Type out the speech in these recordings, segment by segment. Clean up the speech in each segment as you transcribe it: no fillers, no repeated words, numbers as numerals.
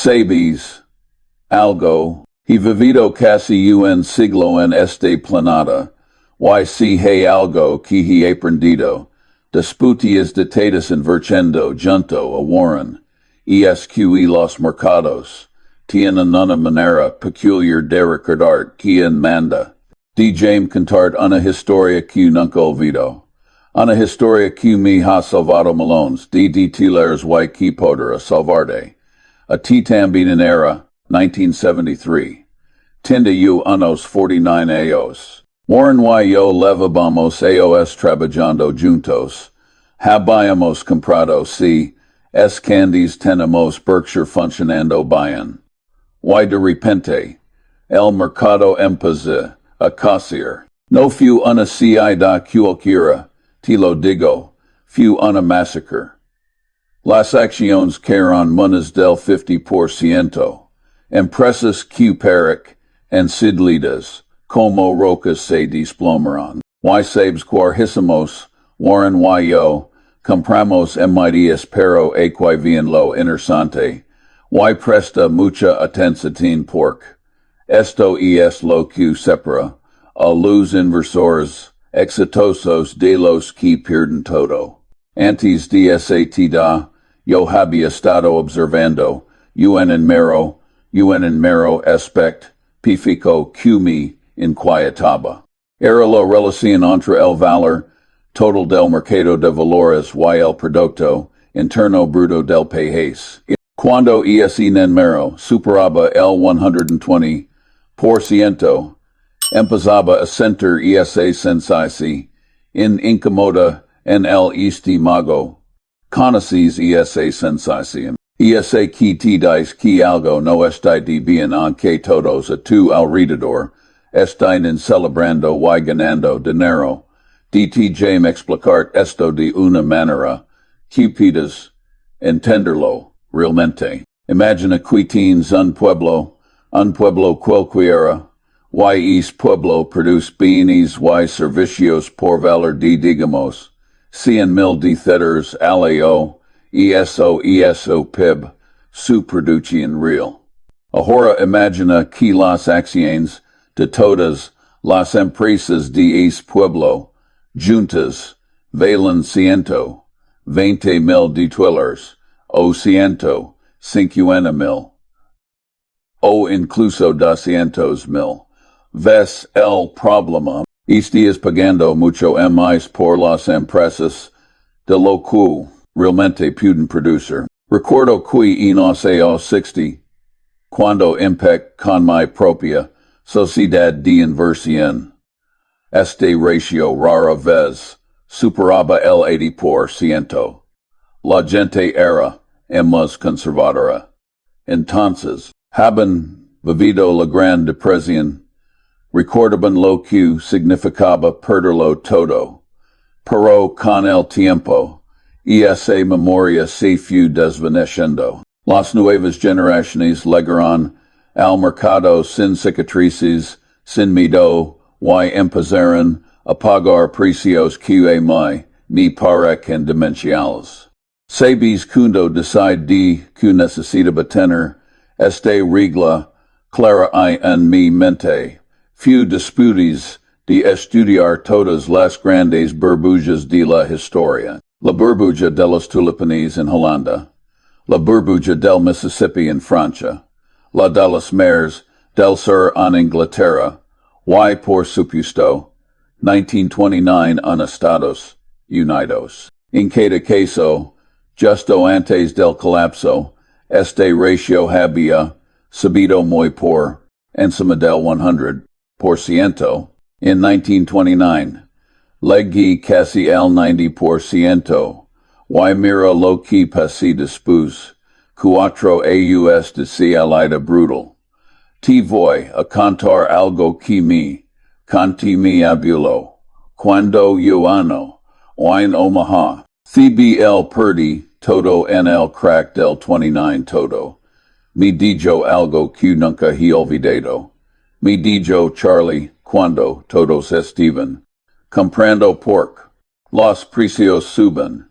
Sabes, algo, he vivido casi un siglo en este planeta, y si hay algo que he aprendido, disputias detadas en verchendo junto a Warren, esque los mercados, tienen una manera peculiar de recordar quien manda. De James contart una historia que nunca olvido. Una historia que me ha salvado malones de titulares y que podrá salvarte. A ti también en era, 1973. Tienda u unos 49 años. Warren y yo levábamos aos trabajando juntos. Habíamos comprado si, candies tenemos Berkshire funcionando bien. Y de repente, el mercado empezó a caer. No fue una caída cualquiera, te lo digo, fue una masacre. Las acciones cayeron menos del 50%. Empresas que parecen ensidlidas, como rocas se desplomaron. Y sabes cuarjísimos, Warren y yo, compramos MIDs pero equivían lo interesante. Y presta mucha atención porque esto es lo que separa a los inversores exitosos de los que pierden todo. Antes de esa etapa, yo había estado observando en mero aspect pífico que me inquietaba. Era la relación entre el valor total del mercado de valores y el producto interno bruto del país. Cuando ese número superaba el 120%, empezaba a sentir esa sensación incómoda en el estómago. ¿Conoces esa sensación? Esa que te dice que algo no está de bien aunque todos a tu alrededor están celebrando y ganando dinero. DTJ me explicar esto de una manera que puedas entenderlo realmente. Imagina que tienes un pueblo cualquiera, y ese pueblo produce bienes y servicios por valor de digamos 100,000 $, aleo, eso PIB, su producción real. Ahora imagina que las acciones de todas las empresas de ese pueblo, juntas, valen $120,000, o $150,000, o incluso $200,000. Ves el problema. Estás pagando mucho más por las empresas de lo que realmente pueden producir. Recuerdo que en los años 60, cuando empecé con mi propia sociedad de inversión, este ratio rara vez superaba el 80%. La gente era más conservadora. Entonces, habían vivido la Gran Depresión. Recordaban lo que significaba perderlo todo. Pero con el tiempo, esa memoria se fue desvaneciendo. Las nuevas generaciones llegaron al mercado sin cicatrices, sin miedo, y empezaron a pagar precios que me parecen demenciales. Sabes cuando decidí que necesitaba tener esta regla clara en mi mente. Fue después de estudiar todas las grandes burbujas de la historia. La burbuja de los tulipanes en Holanda, la burbuja del Mississippi en Francia, la de los mares del sur en Inglaterra, y por supuesto, 1929 en Estados Unidos. En cada caso, justo antes del colapso, este ratio había subido muy por encima del 100%. En 1929, llegué casi al 90%, y mira lo que pasé después, 4 años de caída brutal. Te voy a contar algo que me abuelo, cuando yo en Omaha, el perdí todo en el crack del 29 todo. Me dijo algo que nunca he olvidado. Me dijo Charlie, cuando todos estiven comprando porque los precios suben.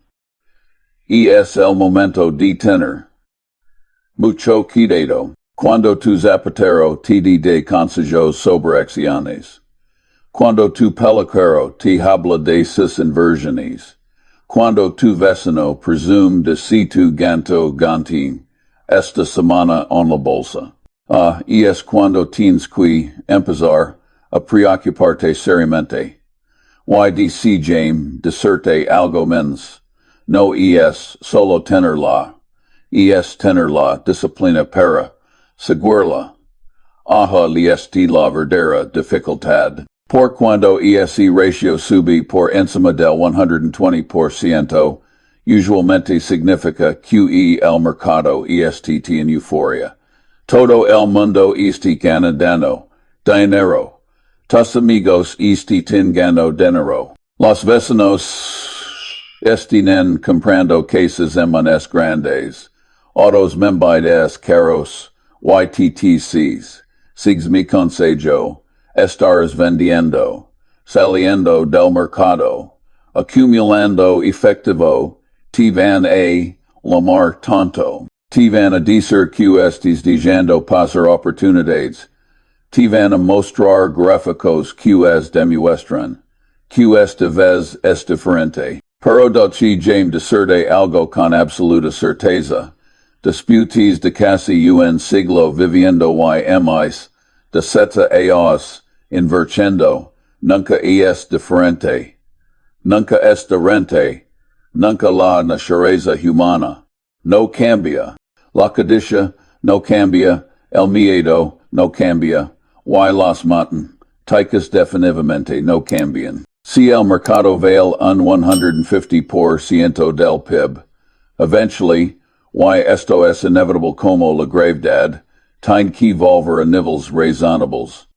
Y es el momento de tener Mucho cuidado. Cuando tu zapatero te de consejos sobre acciones. Cuando tu peluquero te habla de sus inversiones. Cuando tu vecino presume de si tu ganto gantin esta semana en la bolsa. Es cuando tienes que empezar a preocuparte seriamente. YDC James, diserte algo menos. No es solo tenerla. Es tenerla disciplina para segurarla. Aja liesti la verdadera dificultad. Por cuando ese ratio sube por encima del 120%, usualmente significa que el mercado est en euforia. Todo el mundo está ganando dinero. Tus amigos están ganando dinero. Los vecinos están comprando casas en manes grandes. Autos membides caros. YTTCs. Sigues mi consejo. Estás vendiendo. Saliendo del mercado. Acumulando efectivo. Te van a llamar tonto. Te van a decir que estés dejando pasar oportunidades. Te van a mostrar gráficos que demuestran que esta vez es diferente. Pero doce James decirte algo con absoluta certeza. Disputes de casi un siglo viviendo y de seta aos, invirtiendo, nunca es diferente. Nunca es diferente. Nunca la naturaleza humana. No cambia. La codicia no cambia. El miedo no cambia. Y los matemáticas definitivamente no cambian. Si el mercado vale un 150% del PIB, eventually, esto es inevitable como la gravedad, tiene que volver a niveles razonables.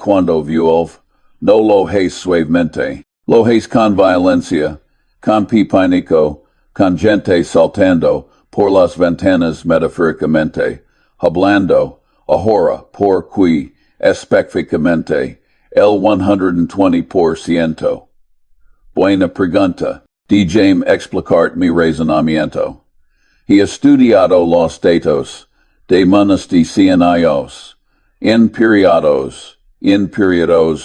Cuando vuelve, no lo hace suavemente, lo hace con violencia, con pipánico, con gente saltando por las ventanas metafóricamente, hablando, ahora, por qui, específicamente, el 120%. Buena pregunta. Déjame explicar mi razonamiento. He estudiado los datos de manos de cientos, en periodos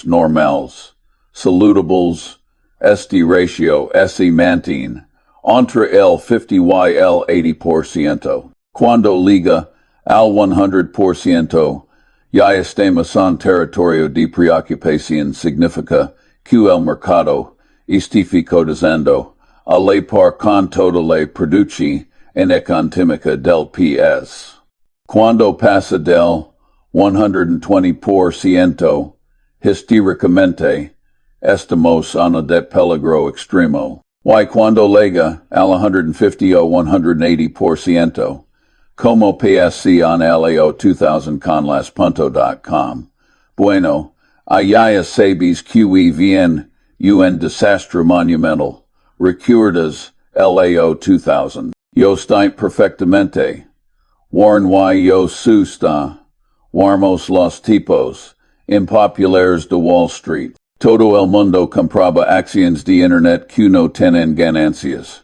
normales, saludables, este ratio se mantiene entre el 50 y el 80%. Cuando liga al 100%, ya estamos en territorio de preocupación significa que el mercado está ficotizando a la par con toda la produce en económica del PS. Cuando pasa del 120%, históricamente, estamos en el de peligro extremo. Cuando llega al 150 o 180%, como PSC en LAO 2000 con las.com. Bueno, allá sabes que viene un desastre monumental. Recuerdas LAO 2000. Yo estoy perfectamente. Warren yo susta. Warmos los tipos. Impopulares de Wall Street. Todo el mundo compraba acciones de Internet que no tienen ganancias.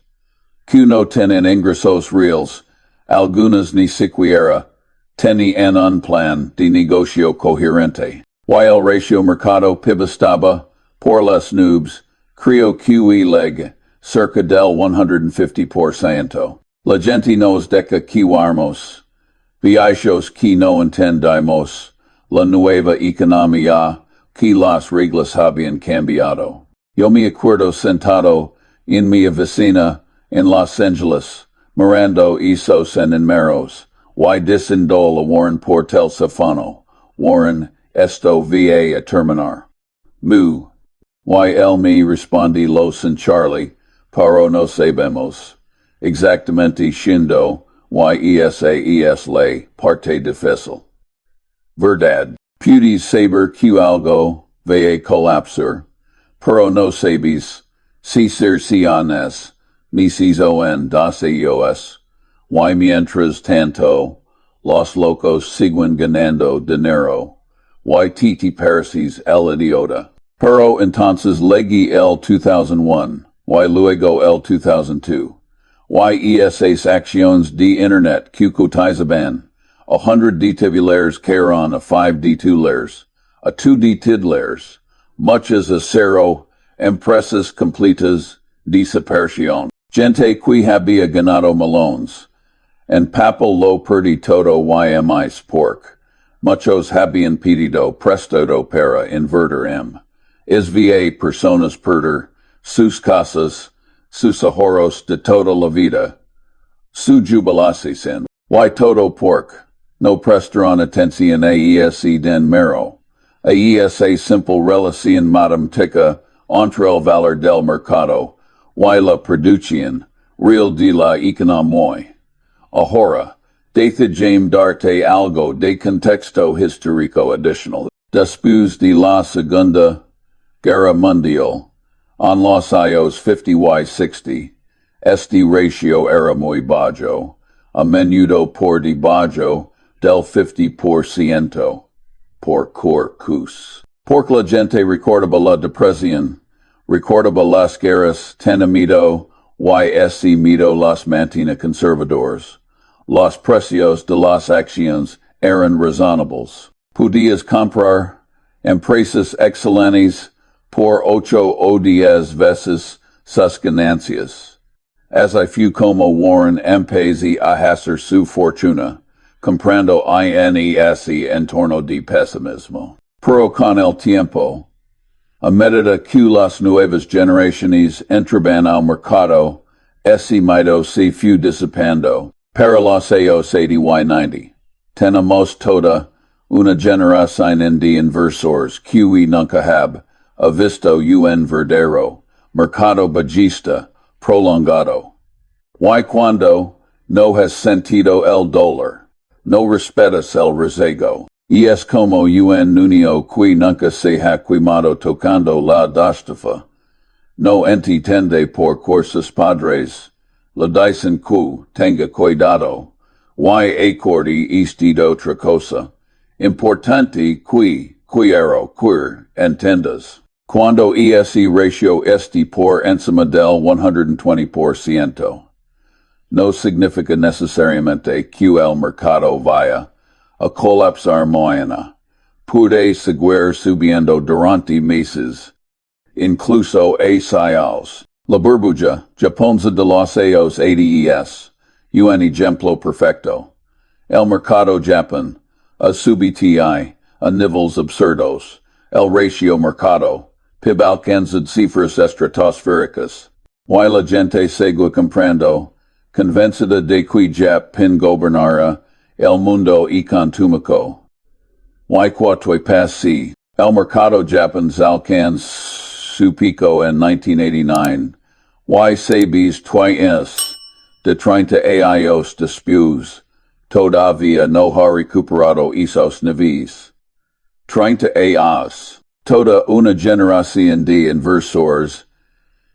Que no tienen ingresos reales. Algunas ni siquiera tenían un plan de negocio coherente. El ratio mercado PIB estaba, por las nubes, creo que leg, cerca del 150%. La gente nos deja que warmos. Viejos que no entendemos la nueva economía que las reglas habían cambiado. Yo me acuerdo sentado en mi oficina en Los Angeles, mirando esos números, diciendo a Warren por teléfono, Warren, esto va a terminar. Él me respondí lo sin Charlie, pero no sabemos exactamente shindo, esa es la parte difícil. Verdad. Puedes saber que algo va a colapsar, pero no sabes si cerciones, mises on das ellos, mientras tanto, los locos siguen ganando dinero, te pareces el idiota. Pero entonces leí el 2001, luego el 2002, Y esas acciones de internet que cotizaban 100 de titulares caeron a 5 de titulares, a 2 de titulares, muchas a 0, empresas completas desaparecieron. Gente que había ganado malones, en papel lo perdi todo ymis pork. Muchos habían pedido prestado para invertir SVA personas perder sus casas, sus ahorros de toda la vida. Su jubilasis en y todo pork. No prestaron atención a ESE den mero. A ESA simple relación matemática entre el valor del mercado y la producción real de la economía. Ahora, déjame darte algo de contexto histórico adicional. Después de la Segunda Guerra Mundial, en los años 50 y 60, este ratio era muy bajo, a menudo por debajo del 50%, por corcus. Porque la gente recordaba la depresión, recordaba las guerras, tenía miedo, y ese miedo las mantiene conservadores. Los precios de las acciones eran razonables. Podías comprar empresas excelentes por 8 o 10 veces sus ganancias. Así fue como Warren empezó a hacer su fortuna, comprando INES en torno de pesimismo. Pero con el tiempo, a medida que las nuevas generaciones entraban al mercado, ese miedo se fue disipando. Para los años 80 y 90, tenemos toda una generación de inversores que nunca ha visto un verdadero mercado bajista prolongado. Y cuando no has sentido el dólar, no respetas el riesgo. Y es como un niño que nunca se ha quemado tocando la dastafa. No entiende por sus padres. Le dicen que tenga cuidado, y acorde este otra cosa. Importante que quiero que entendas. Cuando ese ratio esté por encima del 120%, no significa necesariamente que el mercado vaya a colapsar mañana. Puede seguir subiendo durante meses, incluso a años. La burbuja, Japonza de los años 80 un ejemplo perfecto. El mercado Japón, a subiti a niveles absurdos. El ratio mercado, PIB alcanza cifras estratosféricas. Y la gente sigue comprando, convencida de que Japón gobernará el mundo económico. Y cuatro pasi, el mercado Japón alcanza su pico en 1989, y sabes es, de 30 años después, todavía no ha recuperado esos niveles. 30 años, toda una generación de inversores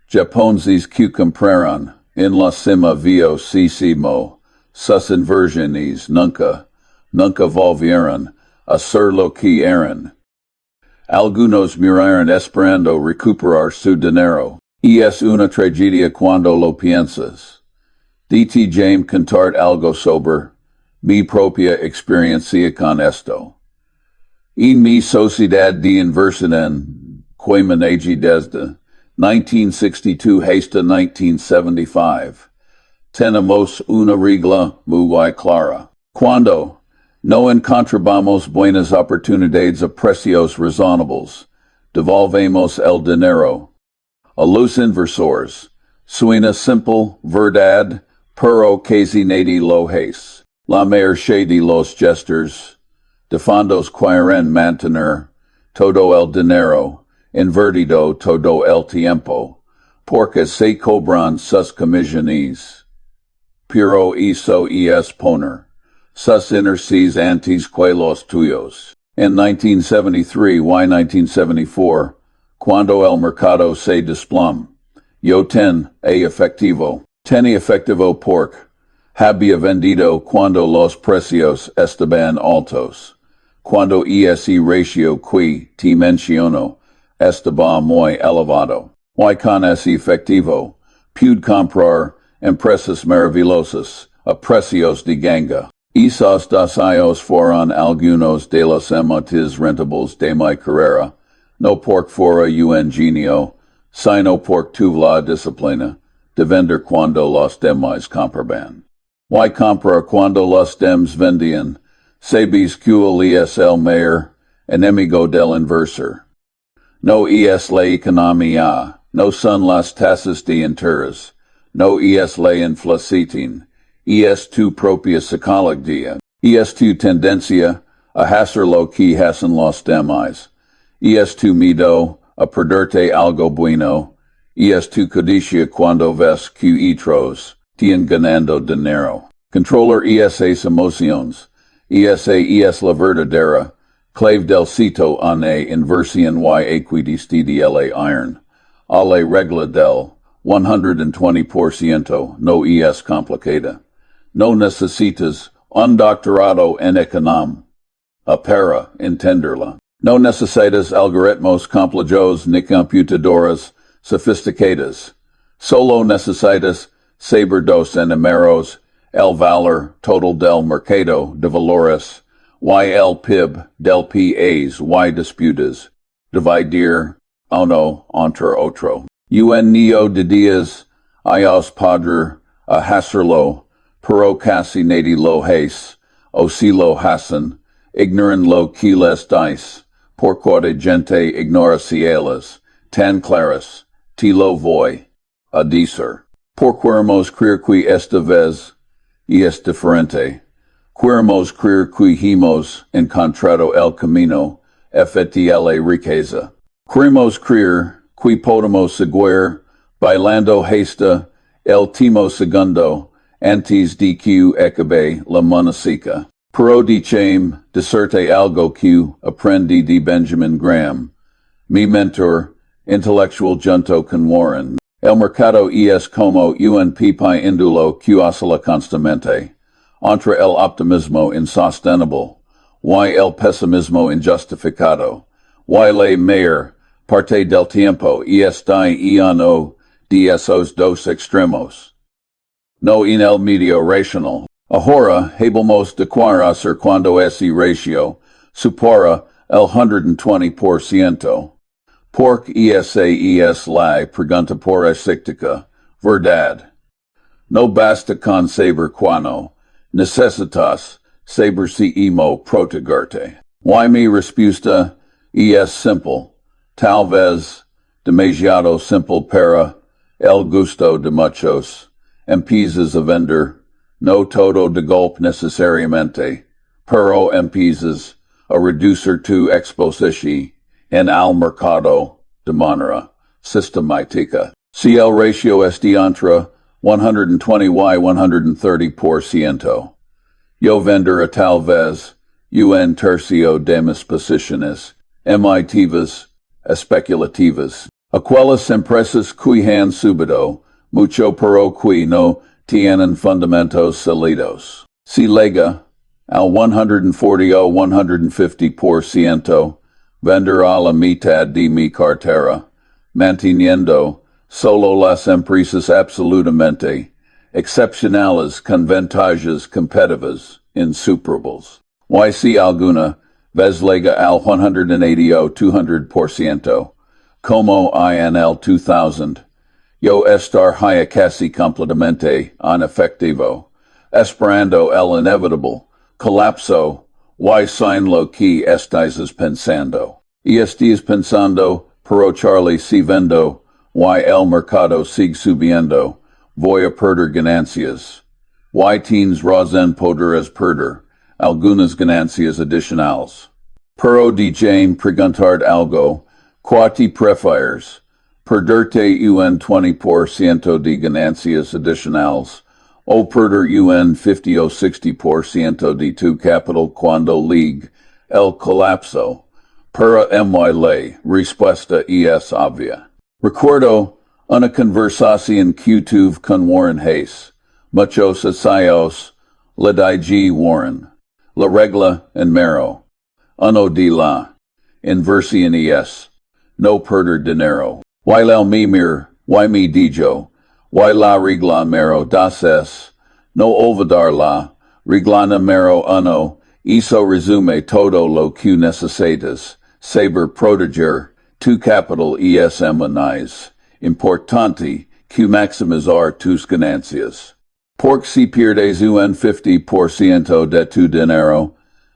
japoneses que compraron en la cima viosísimo, sus inversiones nunca volvieron a ser lo que eran. Algunos miraron esperando recuperar su dinero, y es una tragedia cuando lo piensas. Déjame contar algo sobre mi propia experiencia con esto. En mi sociedad de inversión que manejé desde 1962 hasta 1975, tenemos una regla muy clara. Cuando no encontramos buenas oportunidades a precios razonables, devolvemos el dinero a los inversores. Suena simple, verdad, pero casi nadie lo hace. La mayoría de los gestores de fondos quieren mantener todo el dinero invertido todo el tiempo, porque se cobran sus comisiones. Pero eso es poner sus inercies antes que los tuyos. En 1973 y 1974, cuando el mercado se desploma, yo tenía efectivo porque había vendido cuando los precios estaban altos, cuando ese ratio que te menciono estaba muy elevado. Y con ese efectivo, pude comprar empresas maravillosas, a precios de ganga. Esos dos años fueron algunos de los emotes rentables de mi carrera, no por fora un genio, sino por tuve la disciplina de vender cuando los demás compraban. Y comprar cuando los dems vendían, sabes cuál es el mayor enemigo del inversor. No es la economía, no son las tasas de interés, no es la inflación, es tu propia psicología, es tu tendencia a hacer lo que hacen los demás, es tu miedo a perderte algo bueno, es tu codicia cuando ves que otros tienen ganando dinero. Controlar esas emociones, esa es la verdadera clave del sitio ane inversión y equidiste de la iron. A la regla del 120% no es complicada. No necesitas un doctorado en economía para entenderla. No necesitas algoritmos complejos ni computadoras sofisticadas. Solo necesitas saber dos números, el valor total del mercado de valores, y el PIB del país y disputas, dividir uno entre otro. Un niño de días, ayos padre a hacerlo, pero casi nadie lo hace, o si lo hacen, ignoran lo que les dice, porque de gente ignora cielas, tan claras, te lo voy a decir. Queremos creer que esta vez es diferente. Queremos creer que hemos encontrado el camino, la riqueza. Queremos creer que podemos seguir bailando hasta el último segundo antes de que acabe la música. Pero dichem decirte algo que aprendí de Benjamin Graham, mi mentor intelectual junto con Warren. El mercado es como un pipa indulo que oscila constantemente, entre el optimismo insostenible, y el pesimismo injustificado, y la mayor parte del tiempo está en uno de esos dos extremos. No en el medio racional. Ahora, habemos de hacer cuando ese ratio supera el 120%. Porque esa es la pregunta por escíctica, verdad. No basta con saber cuando, necesitas saber si emo protegerte. Y mi respuesta es simple, tal vez demasiado simple para el gusto de muchos. Empiezas a vender, no todo de golpe necesariamente, pero empiezas a reducir tu exposición en el mercado de manera sistemática. Si el ratio está entre 120 y 130%, yo venderé tal vez un tercio de mis posiciones emitivas especulativas. Aquellas empresas que han subido mucho pero que no tienen fundamentos sólidos. Si llega al 140 o 150%, venderá la mitad de mi cartera, manteniendo solo las empresas absolutamente excepcionales con ventajas competitivas insuperables. Y si alguna vez llega al 180 o 200%, como en el 2000, yo estar casi completamente inefectivo, esperando el inevitable colapso. Y sin lo que estáis pensando. Y estáis pensando, pero Charlie si vendo, y el mercado sigue subiendo, voy a perder ganancias. Y tienes razón podrás perder algunas ganancias adicionales. Pero déjame preguntar algo, ¿cuál te prefieres? Perderte un 20% de ganancias adicionales, o perder un 50 o 60% de tu capital cuando ligue el colapso. Para mí la respuesta es obvia. Recuerdo una conversación que tuve con Warren Hayes. Muchos ensayos le dije Warren. La regla en mero. Uno de la inversión es no perder dinero. Y el mimir, y mi dijo, Y la regla mero das es, no olvidar la, regla mero uno, eso resume todo lo que necesitas, saber proteger, tu capital es importante, que maximizar tus ganancias. Porque si pierdes un 50% de tu dinero,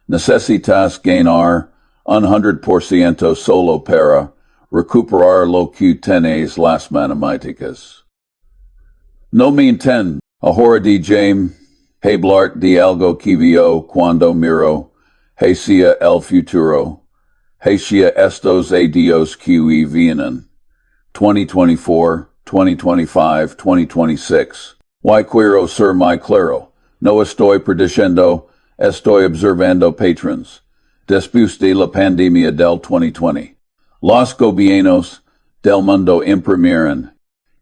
necesitas ganar 100% solo para recuperar lo que tenéis las matemáticas. No mienten, ahora de James, hablar de algo que vio cuando miro hacia el futuro, hacia estos adios que vienen. 2024, 2025, 2026. Y quiero ser muy claro, no estoy prediciendo, estoy observando patrons. Después de la pandemia del 2020, los gobiernos del mundo imprimirán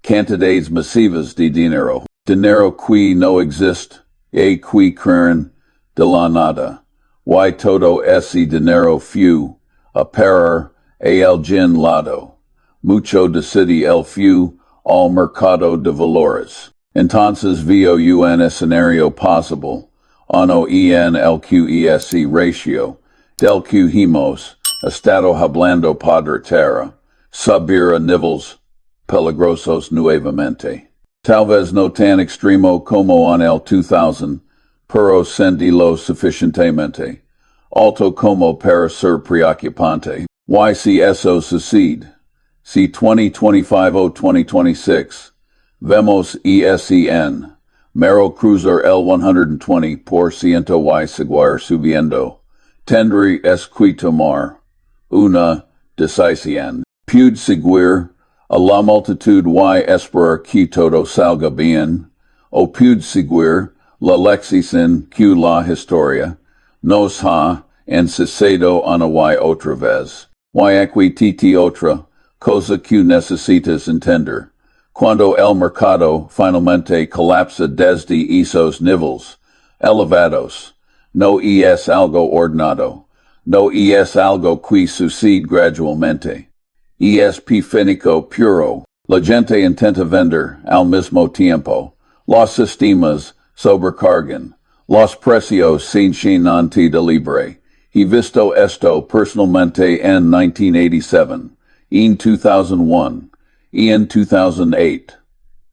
cantidades masivas de dinero que no existe, y que crean de la nada. Y todo ese dinero fue a parar a algún lado. Mucho decide el fue al mercado de valores. Entonces veo un escenario posible, uno en el QESC ratio, del que hemos estado hablando padre terra, subir a niveles peligrosos nuevamente. Tal vez no tan extremo como en el 2000, pero sentí lo suficientemente alto como para ser preocupante. Y si eso sucede, si 2025 o 2026, vemos ESEN, mero cruzar el 120% y seguir subiendo, tendré que tomar una decisión. Pude seguir a la multitud y esperar que todo salga bien, o pude seguir la lección que la historia nos ha enseñado una y otra vez. Y aquí titi otra cosa que necesitas entender. Cuando el mercado finalmente colapsa desde esos niveles elevados, no es algo ordenado, no es algo que sucede gradualmente. Es fínico puro. La gente intenta vender al mismo tiempo. Los sistemas sobrecargan. Los precios sin anti-delibre. He visto esto personalmente en 1987, en 2001, y en 2008.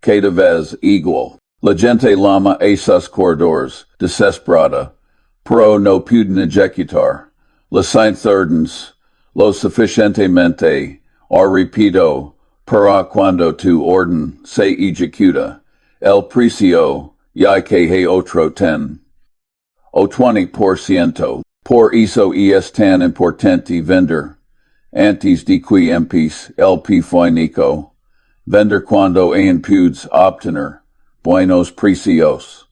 Cada vez igual. La gente llama esos corredores desesperada, pero no pueden ejecutar las órdenes lo suficientemente, o repito, para cuando tu orden se ejecuta, el precio ya que hay otro 10 o 20%. Por eso es tan importante vender antes de que empiece el finico. Vender cuando aún puedes obtener buenos precios.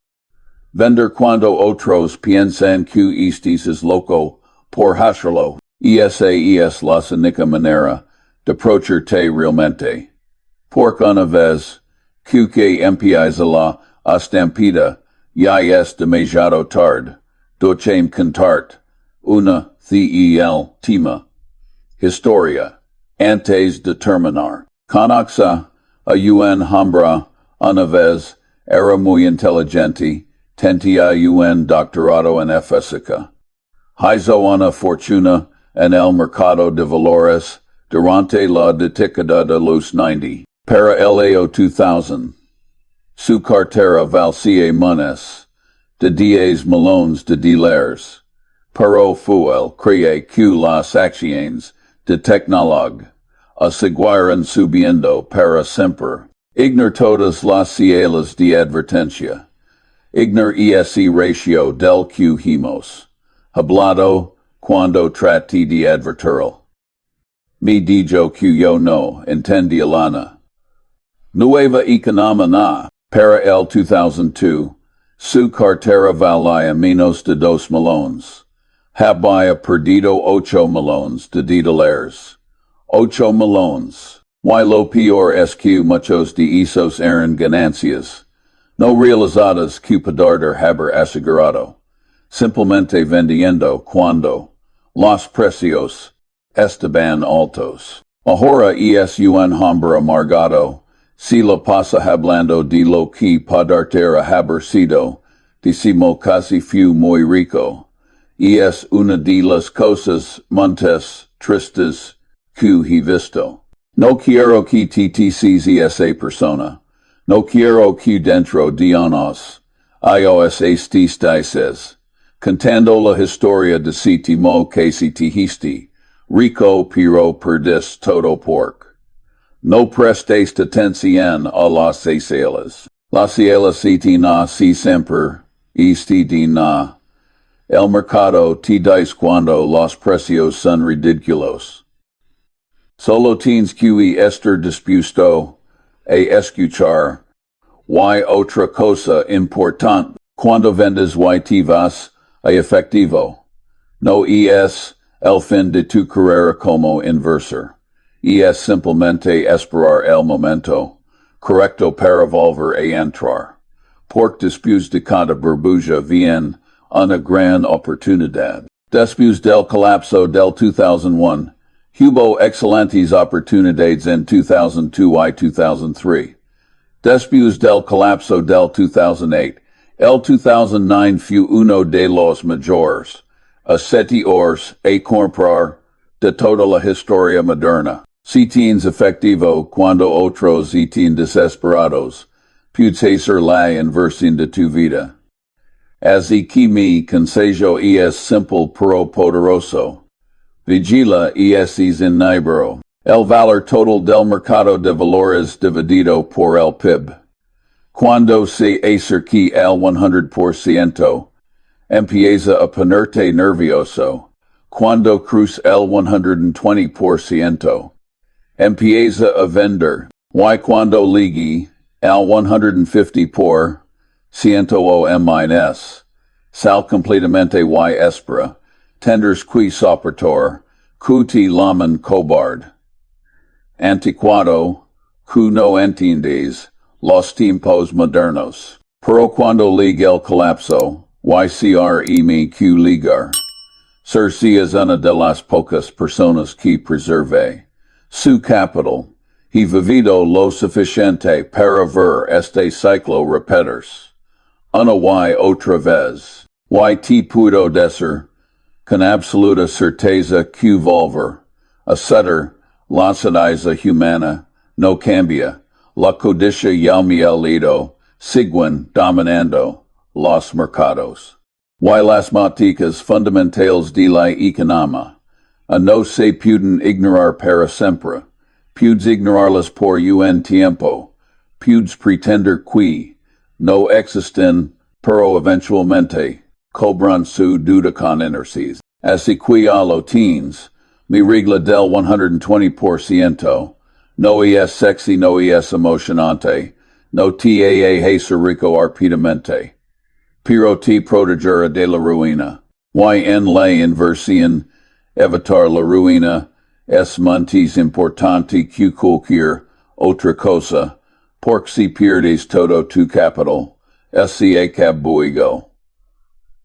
Vender cuando otros piensan que estés es loco por hacerlo. Esa es la única manera de protegerte realmente. Porque una vez que empieza la estampida, ya es demasiado tarde. Dochem contarte una del tema. Historia. Antes de terminar. Conoxa a un hombre una vez era muy inteligente, tenía un doctorado en física. Hizo una fortuna en el mercado de valores durante la década de los 90. Para el año 2000, su cartera valía monedas de 10 millones de dólares. Pero fue el que las acciones de tecnología seguirán subiendo para siempre. Ignor todas las señales de advertencia. Ignor ese ratio del que hemos hablado cuando traté de advertirlo. Me dijo que yo no entendía lana. Nueva economía para el 2002, su cartera valía menos de 2 millones. Había perdido 8 millones de dólares. 8 millones. Y lo peor es que muchos de esos eran ganancias no realizadas que poder haber asegurado, simplemente vendiendo cuando los precios estaban altos. Ahora es un hombre amargado, Si lo pasa hablando de lo que podría haber sido, decimo casi fue muy rico. Y es una de las cosas más tristes que he visto. No quiero que te tcs esa persona. No quiero que dentro de años ios estés dices, contando la historia de si timo que si tejiste, rico pero perdés todo pork. No prestes atención a las señales. Las señales te na si siempre, este de na. El mercado te dice cuando los precios son ridículos. Solo tienes que estar dispuesto a escuchar. Y otra cosa importante, cuando vendes y te vas a efectivo. No es el fin de tu carrera como inversor. Es simplemente esperar el momento correcto para volver a entrar. Porque después de cada burbuja viene una gran oportunidad. Después del colapso del 2001, hubo excelentes oportunidades en 2002 y 2003. Después del colapso del 2008, el 2009 fue uno de los mayores asetios a comprar de toda la historia moderna. Si tienes efectivo cuando otros están desesperados, puedes hacer la inversión de tu vida. Así que mi consejo es simple pero poderoso. Vigila y estés en negro. El valor total del mercado de valores dividido por el PIB. Cuando se acerca al 100%, empieza a ponerte nervioso. Cuando cruza el 120%, empieza a vender. Y cuando llegue al 150% o M-, sal completamente y espera. Tenders qui soportar, que te llaman cobarde. Anticuado, que no entiendes los tiempos modernos. Pero cuando llegue el colapso, y me que ligar. Ser si es una de las pocas personas que preserve su capital. He vivido lo suficiente para ver este ciclo repetirse. Una y otra vez. Y te puedo decir, con absoluta certeza que volver a ser la codicia humana no cambia. La codicia y el mielito siguen dominando los mercados. Y las matemáticas fundamentales de la economía no se pueden ignorar para siempre. Puedes ignorarlas por un tiempo. Puedes pretender que no existen, pero eventualmente cobran su duda con inercias. Así que a lo tienes, mi regla del 120%, no es sexy, no es emocionante, no te hace rico rápidamente, pero te protegerá de la ruina. Y en la inversión, evitar la ruina es más importante que cualquier otra cosa, porque si pierdes todo tu capital, se acabó.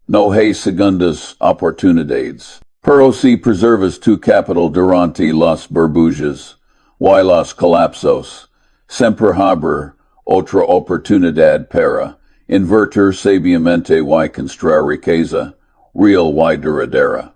No hay segundas oportunidades. Pero si preservas tu capital durante las burbujas y los colapsos, siempre habrá otra oportunidad para invertir sabiamente y construir riqueza real y duradera.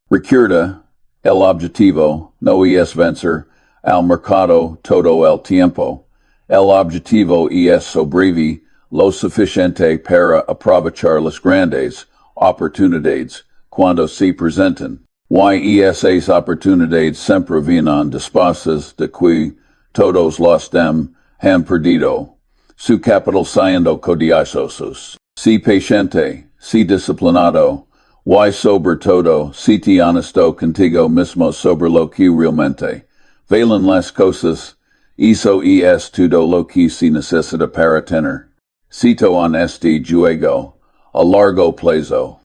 Recuerda, el objetivo no es vencer al mercado todo el tiempo. El objetivo es sobrevivir lo suficiente para aprovechar las grandes oportunidades cuando se presenten. Y esas oportunidades siempre vienen después de que todos los dem han perdido su capital siendo codiciosos. Si paciente, si disciplinado, y sobre todo, si te honesto contigo mismo sobre lo que realmente valen las cosas, eso es todo lo que se necesita para tener. Cito en este juego, a largo plazo.